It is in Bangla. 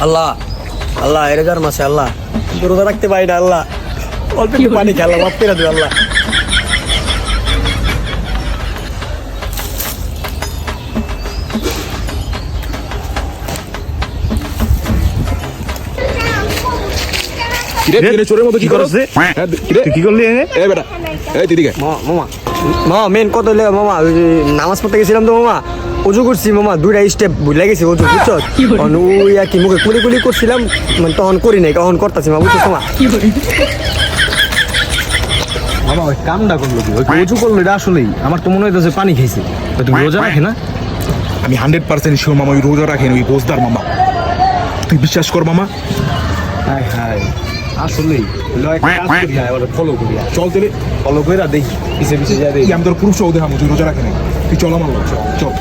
আল্লাহ আল্লাহ এরকার মাসে আল্লাহ রোজা রাখতে পারি না আল্লাহ অল্প একটু পানি খেলা মাফ করে দেবে আল্লাহ চোরের মতো কি করছে কি করলি মামা মামা মেন কত হলে মামা ওই যে নামাজ পড়তে গেছিলাম তো মামা অজু করছি মামা দুইটা স্টেপ ভুলে গেছি অজু বুঝছো ওই আর কি মুখে কুলি কুলি করছিলাম মানে তখন করি নাই তখন করতেছি মা বুঝছো মামা বাবা ওই কামটা করলো কি ওই উঁচু করলো এটা আসলেই আমার তো মনে হইতেছে পানি খেয়েছে তুমি রোজা রাখে না আমি 100% শিওর মামা ওই রোজা রাখেন ওই বোঝদার মামা তুই বিশ্বাস কর মামা হায় হায় আসলেই ফলো করি চল তাহলে ফলো করে দেখি পিছিয়ে পিছিয়ে যাবে আমি তোর পুরুষ ওদের তুই রোজা রাখেন তুই চল আমার লগে, চল